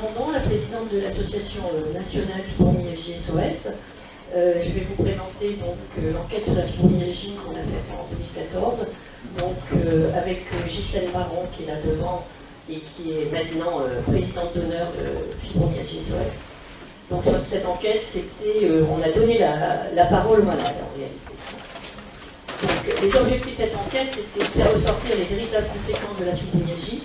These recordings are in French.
La présidente de l'association nationale Fibromyalgie SOS. Je vais vous présenter donc l'enquête sur la fibromyalgie qu'on a faite en 2014, donc avec Ghislaine Baron qui est là devant et qui est maintenant présidente d'honneur de Fibromyalgie SOS. Donc sur cette enquête, c'était, on a donné la parole aux malades en réalité. Donc les objectifs de cette enquête, c'était de faire ressortir les véritables conséquences de la fibromyalgie,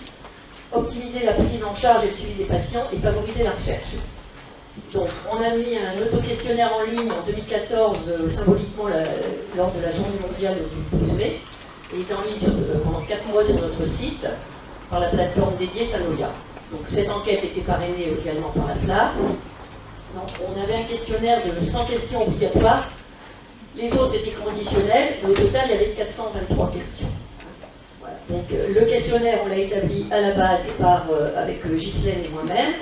optimiser la prise en charge et le suivi des patients et favoriser la recherche. Donc, on a mis un auto-questionnaire en ligne en 2014, symboliquement lors de la journée mondiale du 12 mai, et il est en ligne pendant 4 mois sur notre site, par la plateforme dédiée Sanoya. Donc, cette enquête était parrainée également par la FLAR. Donc, on avait un questionnaire de 100 questions obligatoires, les autres étaient conditionnels, et au total, il y avait 423 questions. Donc le questionnaire, on l'a établi à la base avec Ghislaine et moi-même,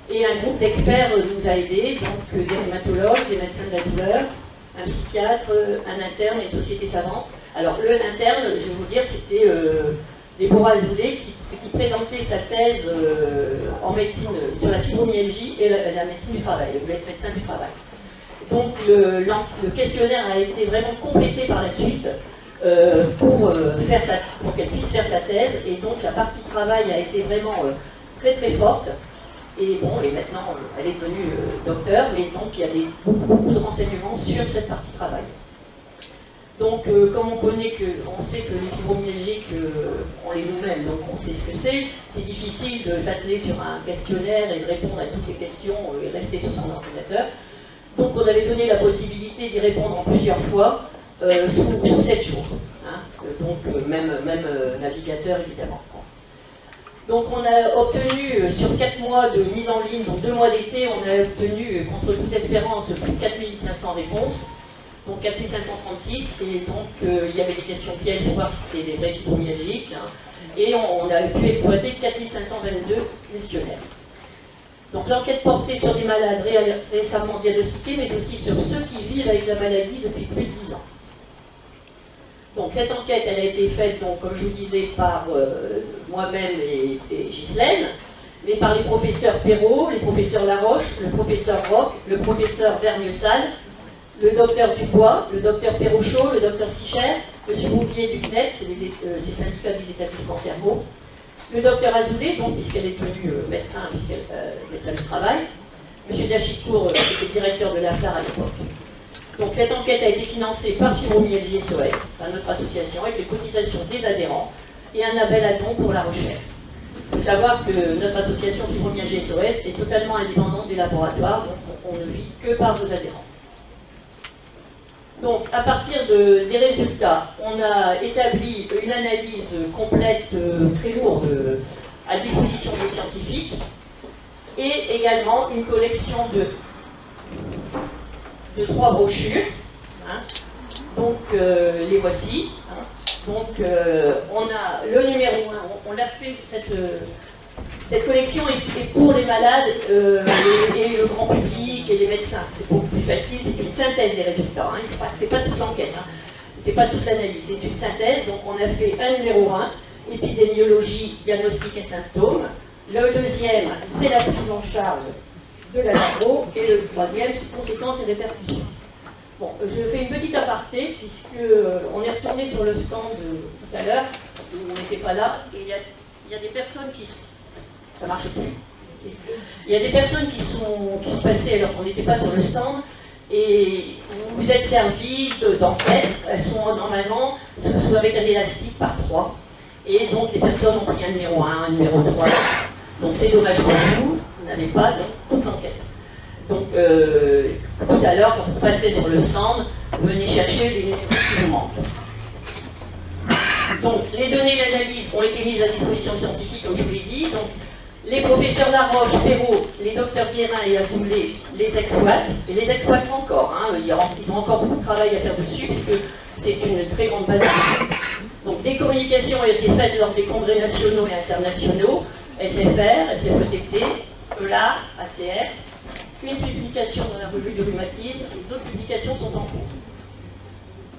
et un groupe d'experts nous a aidés, donc des rhumatologues, des médecins de la douleur, un psychiatre, un interne et une société savante. Alors l'interne, je vais vous dire, c'était Déborah Azoulay qui présentait sa thèse en médecine sur la fibromyalgie et la médecine du travail, le médecin du travail. Donc le questionnaire a été vraiment complété par la suite pour qu'elle puisse faire sa thèse, et donc la partie travail a été vraiment très très forte, et bon, et maintenant elle est devenue docteur, mais donc il y a beaucoup de renseignements sur cette partie travail. Donc comme on sait que les fibromyalgiques, on les nous-mêmes, donc on sait ce que c'est difficile de s'atteler sur un questionnaire et de répondre à toutes les questions et rester sur son ordinateur. Donc on avait donné la possibilité d'y répondre en plusieurs fois, sous 7 jours, hein, donc même navigateur évidemment. Donc on a obtenu sur 4 mois de mise en ligne, donc 2 mois d'été, on a obtenu contre toute espérance plus de 4500 réponses, donc 4536, et donc il y avait des questions pièges pour voir si c'était des vrais fibromyalgiques, hein, et on a pu exploiter 4522 questionnaires. Donc l'enquête portait sur des malades récemment diagnostiqués, mais aussi sur ceux qui vivent avec la maladie depuis plus de 10 ans. Donc cette enquête, elle a été faite, donc, comme je vous disais, par moi-même et Ghislaine, mais par les professeurs Perrault, les professeurs Laroche, le professeur Roch, le professeur Vergnessal, le docteur Dubois, le docteur Perrochot, le docteur Sicher, M. Bouvier du CNET, c'est le syndicat des établissements thermaux, le docteur Azoulay, donc puisqu'elle est devenue médecin, médecin du travail, M. Dachicourt, qui était directeur de l'AFLAR à l'époque. Donc cette enquête a été financée par Fibromyalgie SOS, par notre association, avec les cotisations des adhérents et un appel à dons pour la recherche. Il faut savoir que notre association Fibromyalgie SOS est totalement indépendante des laboratoires, donc on ne vit que par nos adhérents. Donc à partir des résultats, on a établi une analyse complète, très lourde, à disposition des scientifiques, et également une collection de 3 brochures, hein. Donc les voici, hein. Donc on a le numéro 1, on a fait cette collection est pour les malades et le grand public et les médecins. C'est beaucoup plus facile, c'est une synthèse des résultats, hein. C'est pas toute l'enquête, hein. C'est pas toute l'analyse, c'est une synthèse. Donc on a fait un numéro 1, épidémiologie, diagnostic et symptômes. Le deuxième, c'est la prise en charge de la labo, et le troisième, c'est conséquences et répercussions. Bon, je fais une petite aparté, puisque on est retourné sur le stand tout à l'heure, où on n'était pas là, et il y a des personnes qui sont... Ça marche plus. Il y a des personnes qui sont passées alors qu'on n'était pas sur le stand, et vous vous êtes servis d'enquêtes, elles sont normalement avec un élastique par 3, et donc les personnes ont pris un numéro 1, un numéro 3, donc c'est dommage pour vous n'avez pas donc, toute l'enquête. Donc, tout à l'heure, quand vous passez sur le stand, venez chercher les numéros qui vous manquent. Donc, les données d'analyse ont été mises à disposition scientifique, comme je vous l'ai dit. Donc, les professeurs Laroche, Perrault, les docteurs Guérin et Azoulay les exploitent, et les exploitent encore. Hein. Ils ont encore beaucoup de travail à faire dessus, puisque c'est une très grande base de données. Donc, des communications ont été faites lors des congrès nationaux et internationaux, SFR, SFETT, ELAR, ACR, une publication dans la revue du rhumatisme, et d'autres publications sont en cours.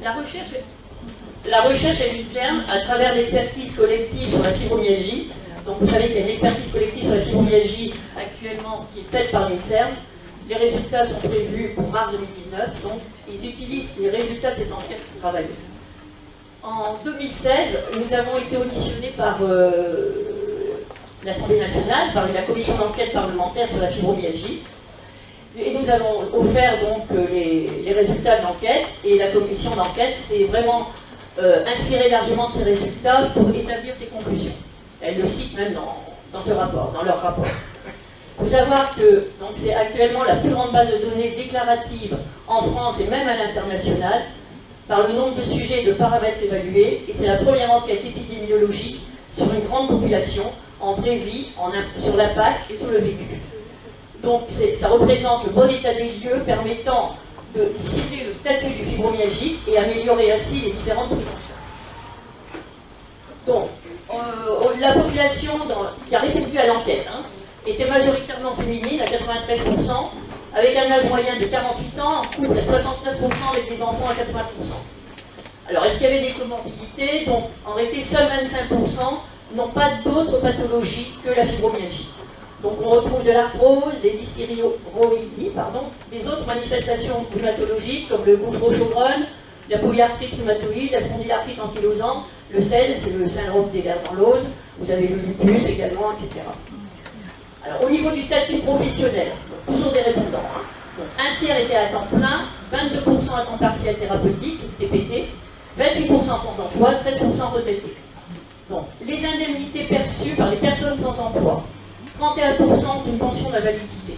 La recherche, elle concerne, à travers l'expertise collective sur la fibromyalgie, Donc vous savez qu'il y a une expertise collective sur la fibromyalgie actuellement qui est faite par l'INSERM. Les résultats sont prévus pour mars 2019, donc ils utilisent les résultats de cette enquête pour travailler. En 2016, nous avons été auditionnés par l'Assemblée nationale, par la commission d'enquête parlementaire sur la fibromyalgie, et nous avons offert donc les résultats de l'enquête, et la commission d'enquête s'est vraiment inspirée largement de ces résultats pour établir ses conclusions. Elle le cite même dans ce rapport, dans leur rapport. Il faut savoir que c'est actuellement la plus grande base de données déclarative en France et même à l'international, par le nombre de sujets et de paramètres évalués, et c'est la première enquête épidémiologique sur une grande population, en vraie vie, sur l'impact et sur le vécu. Donc ça représente le bon état des lieux permettant de cibler le statut du fibromyalgique et améliorer ainsi les différentes prises en charge. Donc, la population qui a répondu à l'enquête était majoritairement féminine à 93%, avec un âge moyen de 48 ans, en couple à 69%, avec des enfants à 80%. Alors, est-ce qu'il y avait des comorbidités? Donc, en réalité, seuls 25% n'ont pas d'autres pathologies que la fibromyalgie. Donc, on retrouve de l'arthrose, des dysthyrioïdies, des autres manifestations rhumatologiques comme le gauche-roche-au-brun, la polyarthrite rhumatoïde, la spondylarthrite ankylosante, le SEL, c'est le syndrome des Ehlers-Danlos, vous avez le lupus également, etc. Alors, au niveau du statut professionnel, toujours des répondants, donc, un tiers était à temps plein, 22% à temps partiel thérapeutique, TPT, 28% sans emploi, 13% retraités. Donc, les indemnités perçues par les personnes sans emploi, 31% ont une pension d'invalidité,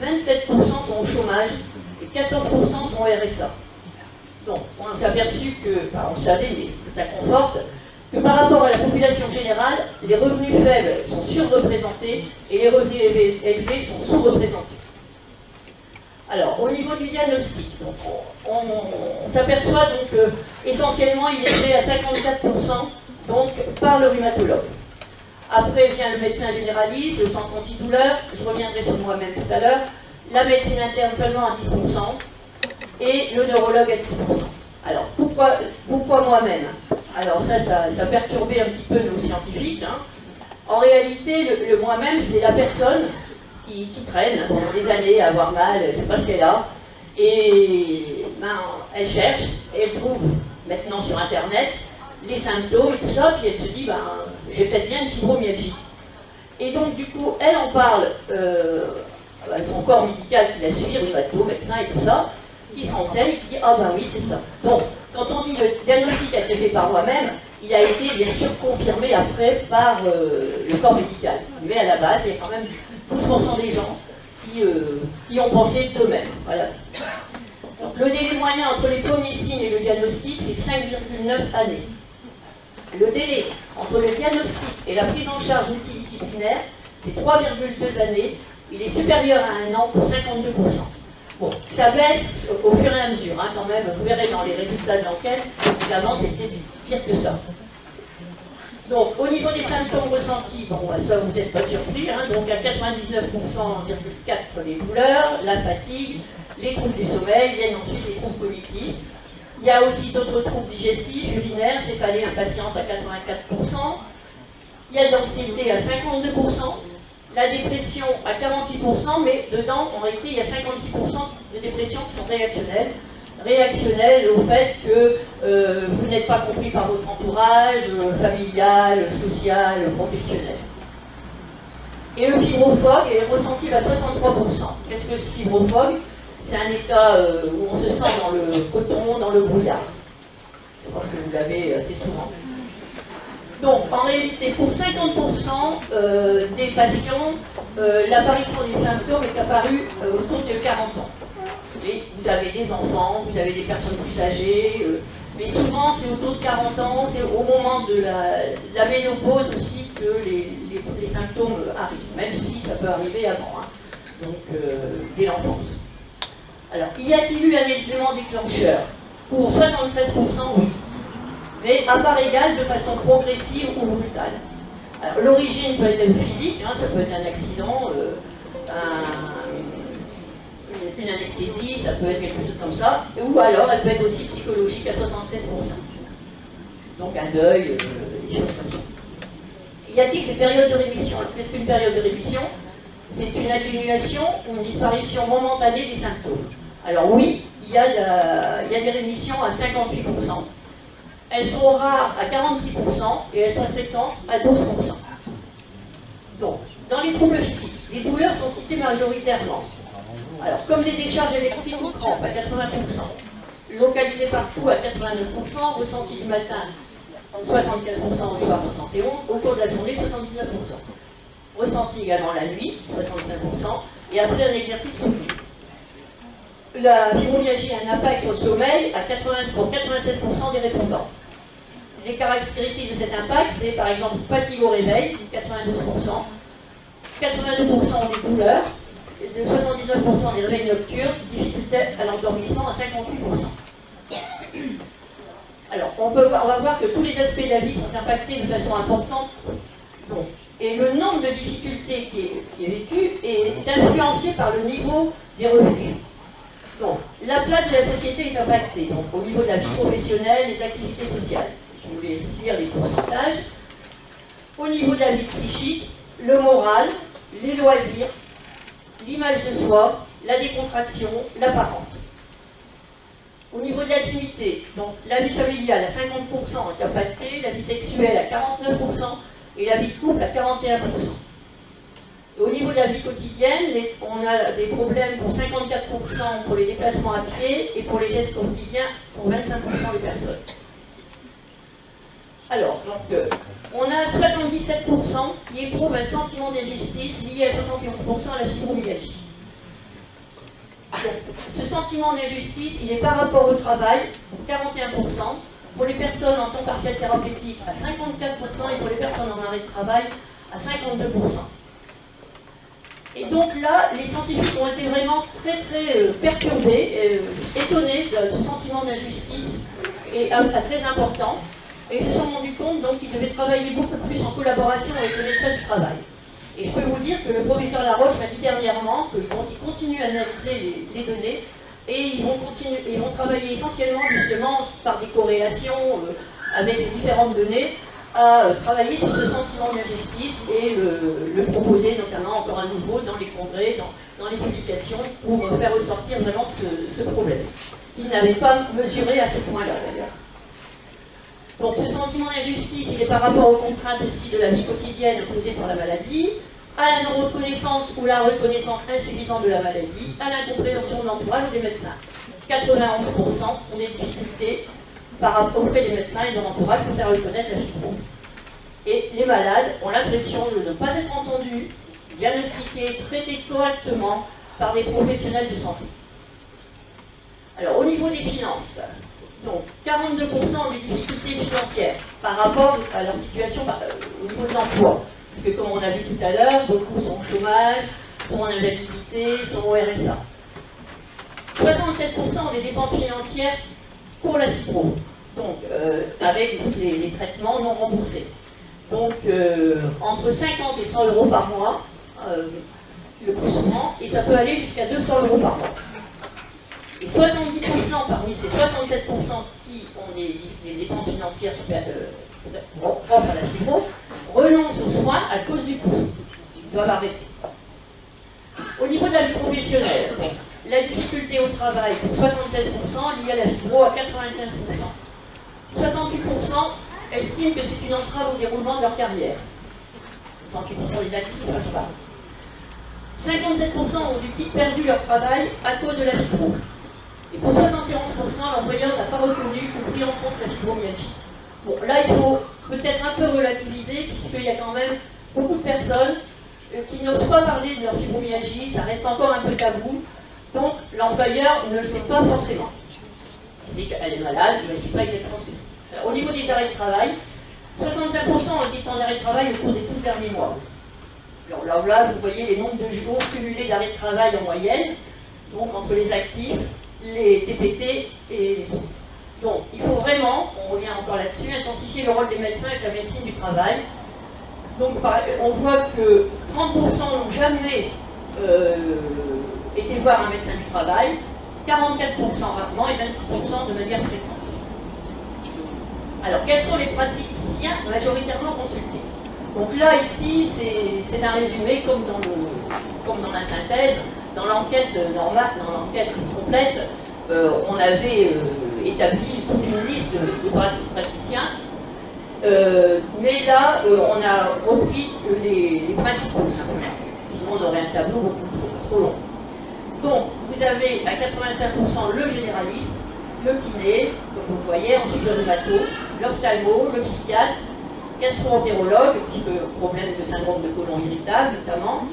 27% sont au chômage et 14% sont au RSA. Donc, on s'est aperçu que, on savait, mais ça conforte, que par rapport à la population générale, les revenus faibles sont surreprésentés et les revenus élevés sont sous-représentés. Alors, au niveau du diagnostic, donc, on s'aperçoit donc que essentiellement il est fait à 54% donc, par le rhumatologue. Après vient le médecin généraliste, le centre antidouleur, je reviendrai sur moi-même tout à l'heure, la médecine interne seulement à 10%, et le neurologue à 10%. Alors, pourquoi moi-même? Alors ça a perturbé un petit peu nos scientifiques. En réalité, le moi-même, c'est la personne qui traîne pendant des années à avoir mal, elle ne sait pas ce qu'elle a, et elle cherche, et elle trouve maintenant sur Internet les symptômes et tout ça, puis elle se dit, j'ai peut-être bien une fibromyalgie. Et donc, du coup, elle en parle à son corps médical qui l'a suivi, rhumato, médecin et tout ça, qui se renseigne et qui dit, oui, c'est ça. Donc, quand on dit le diagnostic a été fait par moi-même, il a été bien sûr confirmé après par le corps médical. Mais à la base, il y a quand même 12% des gens qui ont pensé d'eux-mêmes. Voilà. Donc, le délai moyen entre les premiers signes et le diagnostic, c'est 5,9 années. Le délai entre le diagnostic et la prise en charge multidisciplinaire, c'est 3,2 années. Il est supérieur à 1 an pour 52%. Bon, ça baisse au fur et à mesure, quand même. Vous verrez dans les résultats de l'enquête, évidemment, c'était pire que ça. Donc, au niveau des symptômes ressentis, ça vous n'êtes pas surpris, donc à 99,4% les douleurs, la fatigue, les troubles du sommeil, viennent ensuite les troubles cognitifs. Il y a aussi d'autres troubles digestifs, urinaires, céphalée, impatience à 84%. Il y a de l'anxiété à 52%. La dépression à 48%, mais dedans, en réalité, il y a 56% de dépression qui sont réactionnelles. Réactionnelles au fait que vous n'êtes pas compris par votre entourage, familial, social, professionnel. Et le fibrophogue est ressenti à 63%. Qu'est-ce que ce fibrophogue? C'est un état où on se sent dans le coton, dans le brouillard. Je pense que vous l'avez assez souvent. Donc, en réalité, pour 50% des patients, l'apparition des symptômes est apparue autour de 40 ans. Et vous avez des enfants, vous avez des personnes plus âgées, mais souvent c'est autour de 40 ans, c'est au moment de la ménopause aussi que les symptômes arrivent, même si ça peut arriver avant, donc dès l'enfance. Alors, y a-t-il eu un élément déclencheur? Pour 73%, oui. Mais à part égale, de façon progressive ou brutale. Alors, l'origine peut être physique, ça peut être un accident, une anesthésie, ça peut être quelque chose comme ça, ou alors elle peut être aussi psychologique à 76%. Donc un deuil, des choses comme ça. Y a-t-il des périodes de rémission? Qu'est-ce qu'une période de rémission? C'est une atténuation ou une disparition momentanée des symptômes. Alors oui, il y a des rémissions à 58%. Elles sont rares à 46% et elles sont fréquentes à 12%. Donc, dans les troubles physiques, les douleurs sont citées majoritairement. Alors, comme les décharges électriques ou crampes à 80%, localisées partout à 89%, ressenties du matin 75%, au soir 71%, au cours de la journée 79%. Ressenties également la nuit, 65%, et après un exercice soutenu. La fibromyalgie a un impact sur le sommeil pour 96% des répondants. Les caractéristiques de cet impact, c'est par exemple fatigue au réveil, 92%, 82% ont des douleurs, de 79% des réveils nocturnes, difficulté à l'endormissement à 58%. Alors, on va voir que tous les aspects de la vie sont impactés de façon importante. Donc, et le nombre de difficultés qui est vécu est influencé par le niveau des revenus. Donc, la place de la société est impactée. Donc, au niveau de la vie professionnelle, les activités sociales. Je vous laisse lire les pourcentages. Au niveau de la vie psychique, le moral, les loisirs, l'image de soi, la décontraction, l'apparence. Au niveau de l'intimité, donc la vie familiale à 50% est impactée, la vie sexuelle à 49% et la vie de couple à 41%. Et au niveau de la vie quotidienne, on a des problèmes pour 54% pour les déplacements à pied et pour les gestes quotidiens pour 25% des personnes. Alors, donc, on a 77% qui éprouvent un sentiment d'injustice lié à 71% à la fibromyalgie. Donc, ce sentiment d'injustice, il est par rapport au travail, pour 41%, pour les personnes en temps partiel thérapeutique à 54% et pour les personnes en arrêt de travail à 52%. Et donc là, les scientifiques ont été vraiment très perturbés, étonnés de ce sentiment d'injustice et très important. Et ils se sont rendus compte donc qu'ils devaient travailler beaucoup plus en collaboration avec les médecins du travail. Et je peux vous dire que le professeur Laroche m'a dit dernièrement qu'ils continuent à analyser les données et ils vont travailler essentiellement justement par des corrélations avec les différentes données à travailler sur ce sentiment d'injustice et le proposer notamment encore à nouveau dans les congrès, dans les publications pour faire ressortir vraiment ce problème. Ils n'avaient pas mesuré à ce point-là d'ailleurs. Donc ce sentiment d'injustice, il est par rapport aux contraintes aussi de la vie quotidienne imposées par la maladie, à la non-reconnaissance ou la reconnaissance insuffisante de la maladie, à l'incompréhension de l'entourage ou des médecins. 91% ont des difficultés auprès des médecins et de l'entourage pour faire reconnaître la fibrome. Et les malades ont l'impression de ne pas être entendus, diagnostiqués, traités correctement par des professionnels de santé. Alors au niveau des finances, donc 42% ont des difficultés financières par rapport à leur situation au niveau de l'emploi. Parce que comme on a vu tout à l'heure, beaucoup sont au chômage, sont en invalidité, sont au RSA. 67% ont des dépenses financières pour la fibrome, donc avec les traitements non remboursés. Donc entre 50 et 100 euros par mois, le plus souvent, et ça peut aller jusqu'à 200 euros par mois. Et 70% parmi ces 67% qui ont des dépenses financières propres à la fibrome renoncent aux soins à cause du coût. Ils doivent arrêter. Au niveau de la vie professionnelle, la difficulté au travail pour 76% liée à la fibro à 95%. 68% estiment que c'est une entrave au déroulement de leur carrière. 68% des actifs, je parle. 57% ont perdu leur travail à cause de la fibro. Et pour 71%, l'employeur n'a pas reconnu ou pris en compte la fibromyalgie. Bon, là, il faut peut-être un peu relativiser, puisqu'il y a quand même beaucoup de personnes qui n'osent pas parler de leur fibromyalgie, ça reste encore un peu tabou, donc l'employeur ne le sait pas forcément. Il sait qu'elle est malade, mais il ne sait pas exactement ce que c'est. Alors, au niveau des arrêts de travail, 65% ont été en arrêt de travail au cours des 12 derniers mois. Alors là, vous voyez les nombres de jours cumulés d'arrêt de travail en moyenne, donc entre les actifs, les TPT et les autres. Donc, il faut vraiment, on revient encore là-dessus, intensifier le rôle des médecins avec la médecine du travail. Donc, on voit que 30% n'ont jamais été voir un médecin du travail, 44% rarement et 26% de manière fréquente. Alors, quels sont les praticiens majoritairement consultés? Donc là, ici, c'est un résumé comme dans la synthèse. Dans l'enquête normale, dans l'enquête complète, on avait établi toute une liste de praticiens. Mais là, on a repris les principaux simplement. Sinon, on aurait un tableau beaucoup trop long. Donc, vous avez à 85% le généraliste, le kiné, comme vous voyez, ensuite le rhumato, l'ophtalmo, le psychiatre, gastro-entérologue, puisque problème de syndrome de côlon irritable notamment,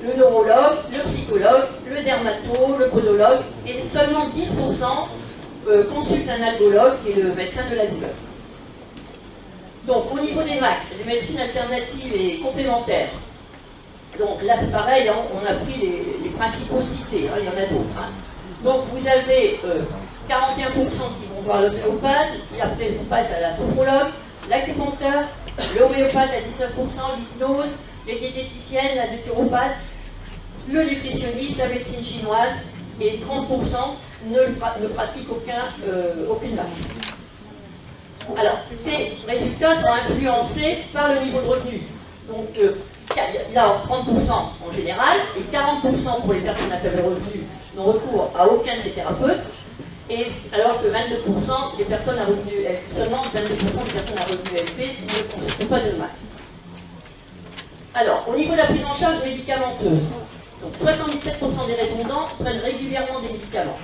le neurologue, le psychologue, le dermato, le podologue, et seulement 10% consultent un algologue qui est le médecin de la douleur. Donc au niveau des MAC, les médecines alternatives et complémentaires, donc là c'est pareil, hein, on a pris les principaux cités, hein, il y en a d'autres. Hein. Donc vous avez 41% qui vont voir l'ostéopathe, et après on passe à la sophrologue, l'acupuncteur, l'homéopathe à 19%, l'hypnose, les diététiciennes, la naturopathe, le nutritionniste, la médecine chinoise, et 30% ne pratiquent aucune marque. Alors, ces résultats sont influencés par le niveau de revenu. Donc, il y a 30% en général, et 40% pour les personnes à faible revenu n'ont recours à aucun de ces thérapeutes, et alors que 22% des personnes à revenu seulement 22% des personnes à revenu élevé ne consultent pas de MAC. Alors, au niveau de la prise en charge médicamenteuse, donc 77% des répondants prennent régulièrement des médicaments.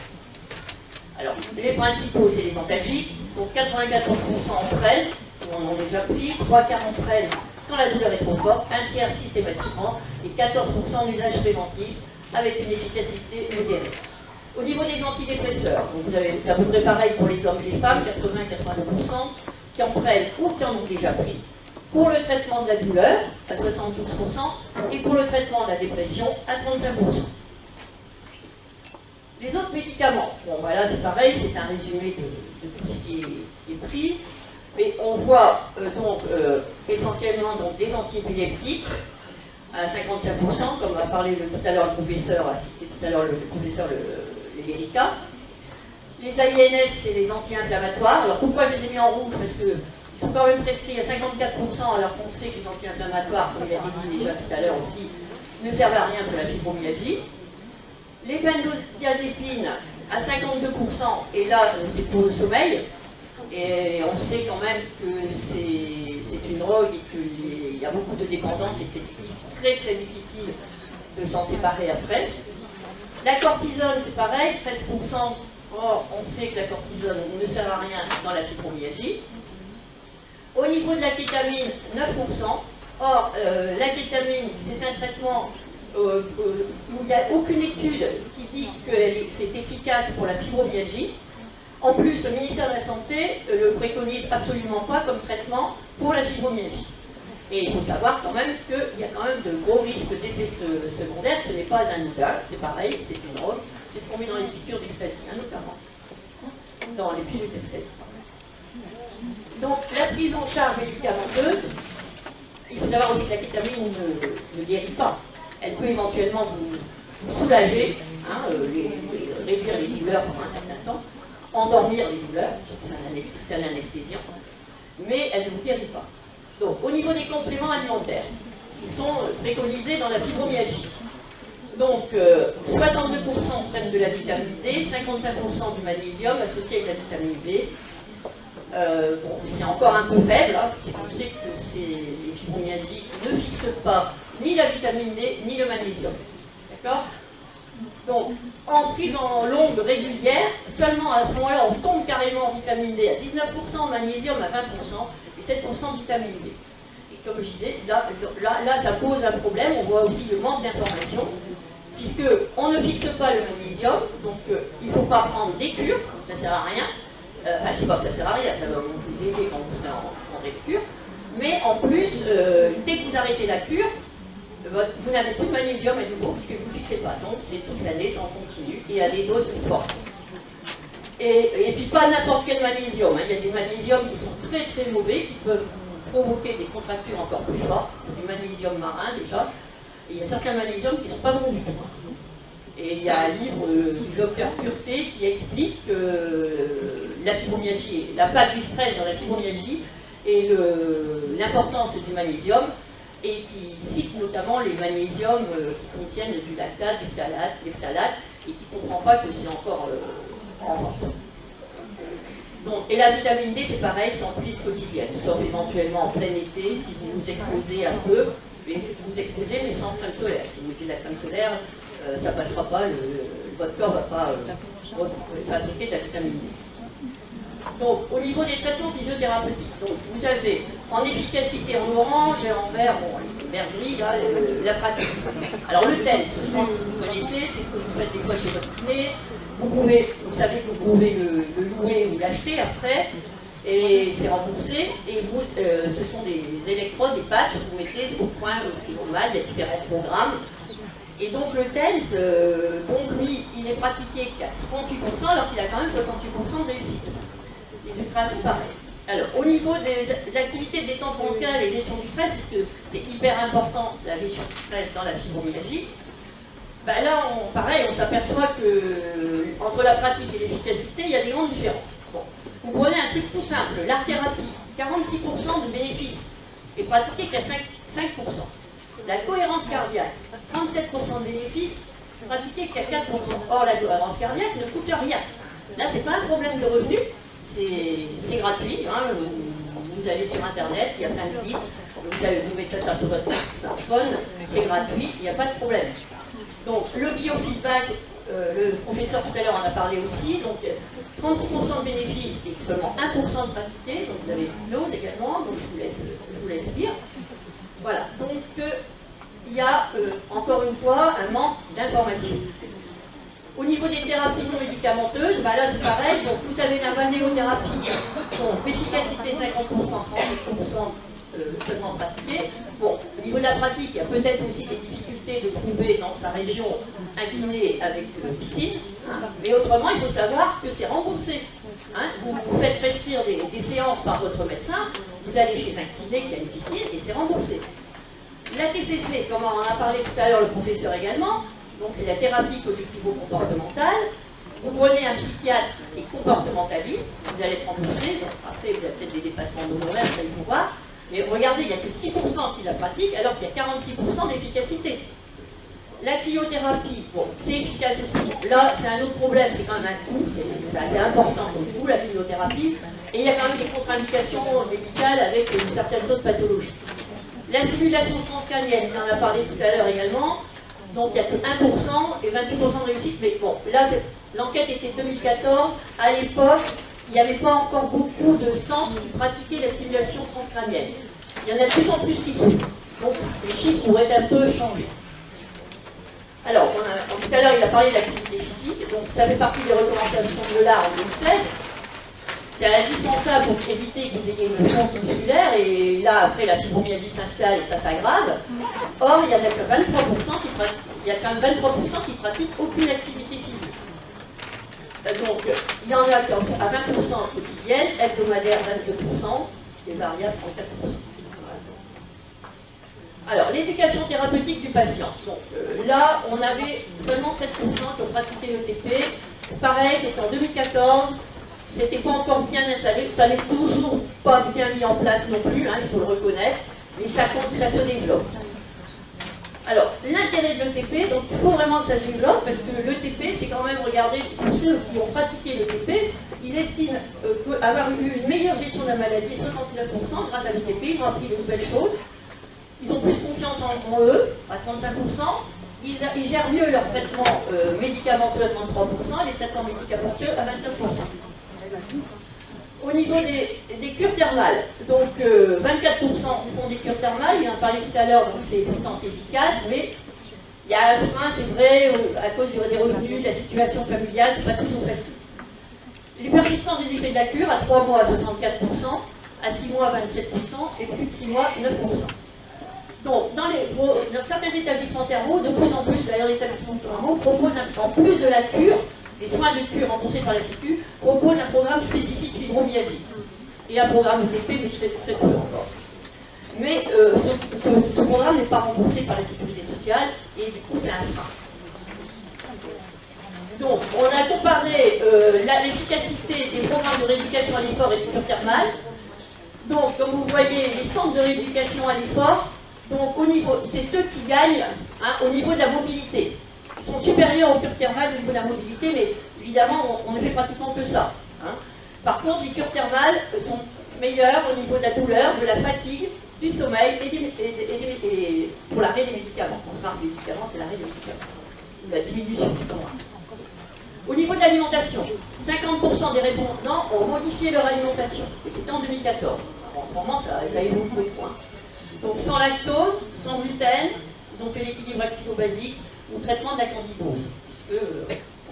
Alors, les principaux, c'est les antalgiques, donc 94% en prennent, on en a déjà pris, 3 quarts en prennent quand la douleur est trop forte, un tiers systématiquement, et 14% en usage préventif, avec une efficacité modérée. Au niveau des antidépresseurs, c'est à peu près pareil pour les hommes et les femmes, 80-82%, qui en prennent ou qui en ont déjà pris. Pour le traitement de la douleur, à 72%, et pour le traitement de la dépression, à 35%. Les autres médicaments, bon voilà c'est pareil, c'est un résumé de tout ce qui est pris, mais on voit essentiellement des antiépileptiques à 55%, comme a parlé tout à l'heure le professeur, a cité tout à l'heure le professeur Lérica. Les AINS, c'est les anti-inflammatoires. Alors pourquoi je les ai mis en rouge? Parce qu'ils sont quand même prescrits à 54%, alors qu'on sait que les anti-inflammatoires, comme il a été dit déjà tout à l'heure aussi, ne servent à rien pour la fibromyalgie. Les benzodiazépines à 52%, et là c'est pour le sommeil, et on sait quand même que c'est une drogue et qu'il y a beaucoup de dépendance et que c'est très très difficile de s'en séparer après. La cortisone c'est pareil, 13%, or on sait que la cortisone ne sert à rien dans la fibromyalgie. Au niveau de la kétamine, 9%, or la kétamine c'est un traitement où il n'y a aucune étude qui dit que c'est efficace pour la fibromyalgie. En plus, le ministère de la Santé le préconise absolument pas comme traitement pour la fibromyalgie. Et il faut savoir quand même qu'il y a quand même de gros risques d'effets secondaires. Ce n'est pas un Nuda, c'est pareil, c'est une drogue. C'est ce qu'on met dans les piqûres d'ecstasy, notamment. Dans les pilules d'ecstasy. Donc, la prise en charge médicamenteuse, il faut savoir aussi que la kétamine ne guérit pas. Elle peut éventuellement vous soulager, hein, réduire les douleurs pendant un certain temps, endormir les douleurs, c'est un anesthésiant, mais elle ne vous guérit pas. Donc, au niveau des compléments alimentaires, qui sont préconisés dans la fibromyalgie, donc 62% prennent de la vitamine D, 55% du magnésium associé avec la vitamine B. Bon, c'est encore un peu faible, hein, puisqu'on sait que les fibromyalgiques ne fixent pas ni la vitamine D, ni le magnésium. D'accord? Donc, en prise en longue régulière, seulement à ce moment-là, on tombe carrément en vitamine D à 19%, en magnésium à 20% et 7% de vitamine D. Et comme je disais, là, ça pose un problème. On voit aussi le manque d'information, puisqu'on ne fixe pas le magnésium, donc il ne faut pas prendre des cures, ça ne sert à rien. Enfin, c'est pas que ça sert à rien, ça va vous aider quand vous serez en cure. Mais en plus, dès que vous arrêtez la cure, vous n'avez plus de magnésium à nouveau puisque vous ne fixez pas. Donc c'est toute l'année, ça en continue et à des doses fortes. Et puis pas n'importe quel magnésium. Hein. Il y a des magnésiums qui sont très très mauvais, qui peuvent provoquer des contractures encore plus fortes. Du magnésium marin déjà. Et il y a certains magnésiums qui ne sont pas bons du tout. Et il y a un livre du docteur Pureté qui explique que la fibromyalgie, la place du stress dans la fibromyalgie et l'importance du magnésium, et qui cite notamment les magnésiums qui contiennent du lactate, du phthalate, des phthalates, et qui ne comprend pas que c'est encore en vente. Donc, et la vitamine D, c'est pareil, c'est en prise quotidienne, sauf éventuellement en plein été, si vous vous exposez un peu, vous exposez, mais sans crème solaire. Si vous mettez de la crème solaire, ça ne passera pas, votre corps ne va pas fabriquer de la vitamine D. Donc, au niveau des traitements physiothérapeutiques, donc, vous avez en efficacité en orange et en vert, bon, le vert gris, là, la pratique. Alors, le TENS, je pense que vous connaissez, c'est ce que vous faites des fois chez votre kiné. Vous savez que vous pouvez le louer ou l'acheter après, et c'est remboursé. Et vous, ce sont des électrodes, des patchs que vous mettez au point qui vont mal, il y a différents programmes. Et donc le TENS, donc lui, il est pratiqué qu'à 38%, alors qu'il a quand même 68% de réussite. Les ultras sont pareils. Alors, au niveau des activités de détente bronchiale et gestion du stress, puisque c'est hyper important la gestion du stress dans la fibromyalgie, ben là, pareil, on s'aperçoit que entre la pratique et l'efficacité, il y a des grandes différences. Bon. Vous prenez un truc tout simple, l'art-thérapie, 46% de bénéfices, et pratiqué qu'à 5%. La cohérence cardiaque, 37% de bénéfices, pratiqué qu'à 4%. Or, la cohérence cardiaque ne coûte rien. Là, c'est pas un problème de revenu, c'est gratuit. Hein. Vous allez sur Internet, il y a plein de sites, vous mettez ça sur votre smartphone, c'est gratuit, il n'y a pas de problème. Donc, le biofeedback, le professeur tout à l'heure en a parlé aussi, donc 36% de bénéfices et seulement 1% de pratiqué, donc vous avez l'hypnose également, donc je vous laisse dire. Voilà, donc il y a encore une fois un manque d'information. Au niveau des thérapies non médicamenteuses, bah là c'est pareil, donc vous avez la balnéothérapie, donc efficacité 50%, 30% seulement pratiquée. Bon, au niveau de la pratique, il y a peut-être aussi des difficultés de trouver dans sa région un kiné avec piscine, hein, mais autrement il faut savoir que c'est remboursé. Hein, vous faites prescrire des séances par votre médecin, vous allez chez un kiné qui a une piscine et c'est remboursé. La TCC, comme on en a parlé tout à l'heure le professeur également, donc c'est la thérapie cognitivo-comportementale. Vous prenez un psychiatre qui est comportementaliste, vous allez être remboursé, donc après vous avez peut-être des dépassements d'honoraires, ça il faut voir, mais regardez, il n'y a que 6% qui la pratiquent alors qu'il y a 46% d'efficacité. La cryothérapie, bon, c'est efficace aussi. Là, c'est un autre problème, c'est quand même un coût, c'est assez important pour vous, la cryothérapie, et il y a quand même des contre-indications médicales avec certaines autres pathologies. La stimulation transcrânienne, on en a parlé tout à l'heure également, donc il n'y a que 1% et 28% de réussite, mais bon, là, l'enquête était 2014, à l'époque, il n'y avait pas encore beaucoup de centres qui pratiquaient la stimulation transcrânienne. Il y en a de plus en plus qui sont. Donc les chiffres pourraient un peu changer. Alors, tout à l'heure, il a parlé de l'activité physique, donc ça fait partie des recommandations de l'AR en 2016. C'est indispensable pour éviter que vous ayez une sonde musculaire, et là, après, la fibromyalgie s'installe et ça s'aggrave. Or, il y en a que 23% qui pratiquent aucune activité physique. Donc, il y en a à 20% quotidienne, hebdomadaire 22%, et variable 34%. Alors, l'éducation thérapeutique du patient. Donc, là, on avait seulement 7% qui ont pratiqué l'ETP. Pareil, c'était en 2014. C'était pas encore bien installé. Ça n'est toujours pas bien mis en place non plus, hein, il faut le reconnaître. Mais ça se développe. Alors, l'intérêt de l'ETP, donc il faut vraiment que ça se développe, parce que l'ETP, c'est quand même, regardez, tous ceux qui ont pratiqué l'ETP, ils estiment avoir eu une meilleure gestion de la maladie, 69% grâce à l'ETP, ils ont appris de nouvelles choses. Ils ont plus confiance en eux, à 35%. Ils gèrent mieux leurs traitements médicamenteux à 33%, et les traitements médicamenteux à 29%. Au niveau des cures thermales, donc 24% font des cures thermales, il en a parlé tout à l'heure, donc c'est pourtant c'est efficace, mais il y a un frein, c'est vrai, à cause des revenus, de la situation familiale, c'est pas toujours facile. Les persistances des effets de la cure, à 3 mois, 64%, à 6 mois, 27%, et plus de 6 mois, 9%. Donc, dans certains établissements thermaux, de plus en plus, d'ailleurs, les établissements thermaux proposent, en plus de la cure, les soins de cure remboursés par la Sécu, proposent un programme spécifique fibromyalgie. Et un programme ETP, mais très peu encore. Mais ce programme n'est pas remboursé par la Sécurité sociale, et du coup, c'est un frein. Donc, on a comparé l'efficacité des programmes de rééducation à l'effort et de cure thermale. Donc, comme vous voyez, les centres de rééducation à l'effort, donc c'est eux qui gagnent au niveau de la mobilité. Ils sont supérieurs aux cures thermales au niveau de la mobilité, mais évidemment, on ne fait pratiquement que ça. Par contre, les cures thermales sont meilleures au niveau de la douleur, de la fatigue, du sommeil et pour l'arrêt des médicaments. Quand on parle des médicaments, c'est l'arrêt des médicaments. Ou la diminution du temps. Au niveau de l'alimentation, 50% des répondants ont modifié leur alimentation. Et c'était en 2014. Alors, en ce moment, ça évolue beaucoup. Donc sans lactose, sans gluten, ils ont fait l'équilibre axilo-basique ou traitement de la candidose. Puisque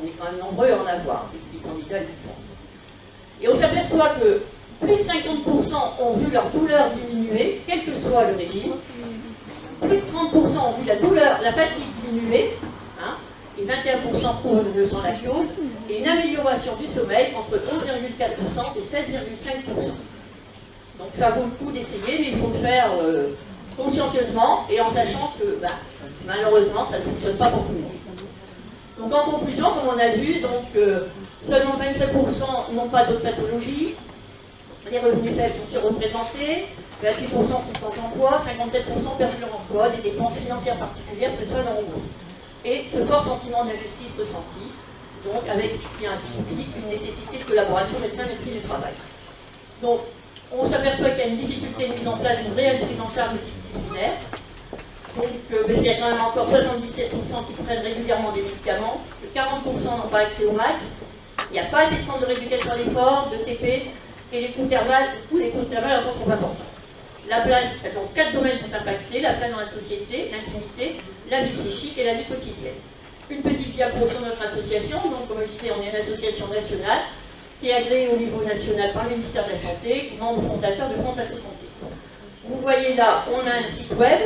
on est quand même nombreux à en avoir, des candidats qui pensent. Et on s'aperçoit que plus de 50% ont vu leur douleur diminuer, quel que soit le régime. Plus de 30% ont vu la douleur, la fatigue diminuer, et 21% pour le sans lactose, et une amélioration du sommeil entre 11,4% et 16,5%. Donc ça vaut le coup d'essayer, mais il faut le faire consciencieusement et en sachant que malheureusement ça ne fonctionne pas pour tout le monde. Donc en conclusion, comme on a vu, seulement 27% n'ont pas d'autres pathologies, les revenus faibles sont surreprésentés, 28% sont sans emploi, 57% perdent leur emploi, des dépenses financières particulières que seuls en remboursent. Et ce fort sentiment d'injustice ressenti, donc avec une nécessité de collaboration médecin-médecine du travail. Donc on s'aperçoit qu'il y a une difficulté de mise en place d'une réelle prise en charge multidisciplinaire. Donc, parce qu'il y a quand même encore 77% qui prennent régulièrement des médicaments, que 40% n'ont pas accès au MAC, il n'y a pas assez de centres de rééducation à l'effort, de TP, et les coûts thermales sont trop importants. La place, donc 4 domaines sont impactés, la place dans la société, l'intimité, la vie psychique et la vie quotidienne. Une petite diapo sur notre association, donc comme je disais, on est une association nationale, qui est agréée au niveau national par le ministère de la Santé, membre fondateur de France Asso Santé. Vous voyez là, on a un site web,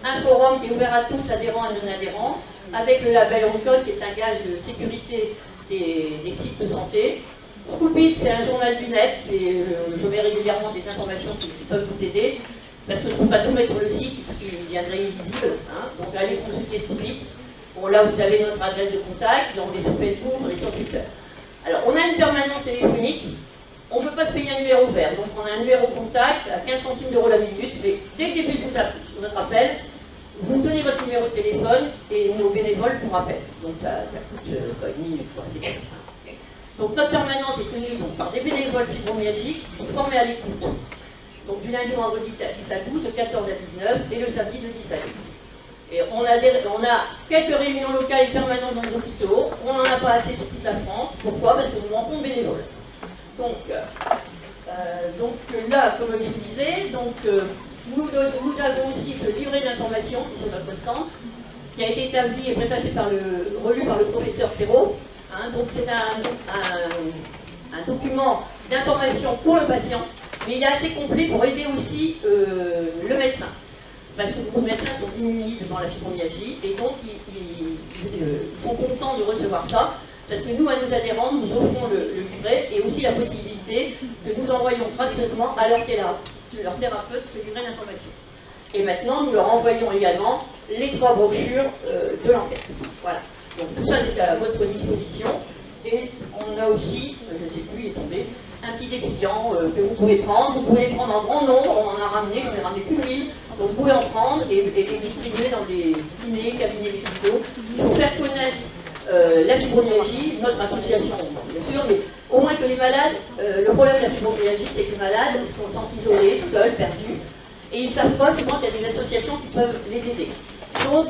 un forum qui est ouvert à tous, adhérents et non-adhérents, avec le label OnCode qui est un gage de sécurité des sites de santé. Scoopit, c'est un journal du net, je mets régulièrement des informations qui peuvent vous aider, parce que je ne peux pas tout mettre sur le site, ce qui viendrait illisible, donc allez consulter Scoopit. Bon, là vous avez notre adresse de contact, on est sur Facebook, on est sur Twitter. Alors, on a une permanence téléphonique, on ne peut pas se payer un numéro vert, donc on a un numéro contact à 15 centimes d'euros la minute, mais dès le début de notre appel, vous donnez votre numéro de téléphone et nos bénévoles vous rappellent. Donc ça coûte pas une minute, c'est bien. Donc notre permanence est tenue par des bénévoles fibromyalgiques qui sont formés à l'écoute. Donc du lundi au vendredi de 10 à 12, de 14 à 19 et le samedi de 10 à 12. Et on a quelques réunions locales et permanentes dans les hôpitaux. On n'en a pas assez sur toute la France. Pourquoi? Parce que nous manquons de bénévoles. Donc là, comme je vous disais, nous avons aussi ce livret d'information qui est sur notre stand, qui a été établi et préfacé relu par le professeur Perrault. Donc c'est un document d'information pour le patient, mais il est assez complet pour aider aussi le médecin. Parce que beaucoup de médecins sont démunis devant la fibromyalgie et donc ils sont contents de recevoir ça, parce que nous, à nos adhérents, nous offrons le livret et aussi la possibilité que nous envoyons gracieusement à leur thérapeute ce livret d'information. Et maintenant, nous leur envoyons également les 3 brochures de l'enquête. Voilà. Donc tout ça c'est à votre disposition. Et on a aussi, je ne sais plus, il est tombé, un petit dépliant que vous pouvez prendre. Vous pouvez les prendre en grand nombre, on en a ramené, j'en ai ramené plus de 1000. Donc vous pouvez en prendre et les distribuer dans les dîners, cabinets médicaux, pour faire connaître la fibromyalgie, notre association bien sûr, mais au moins que les malades, le problème de la fibromyalgie, c'est que les malades se sentent isolés, seuls, perdus, et ils ne savent pas souvent qu'il y a des associations qui peuvent les aider. Donc,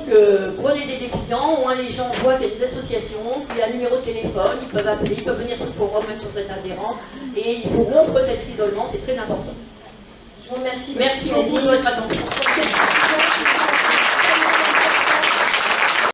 prenez des dépliants, au moins les gens voient qu'il y a des associations, qu'il y a un numéro de téléphone, ils peuvent appeler, ils peuvent venir sur le forum, même sans être adhérents, et il faut rompre cet isolement, c'est très important. Je vous remercie. Merci beaucoup de votre attention.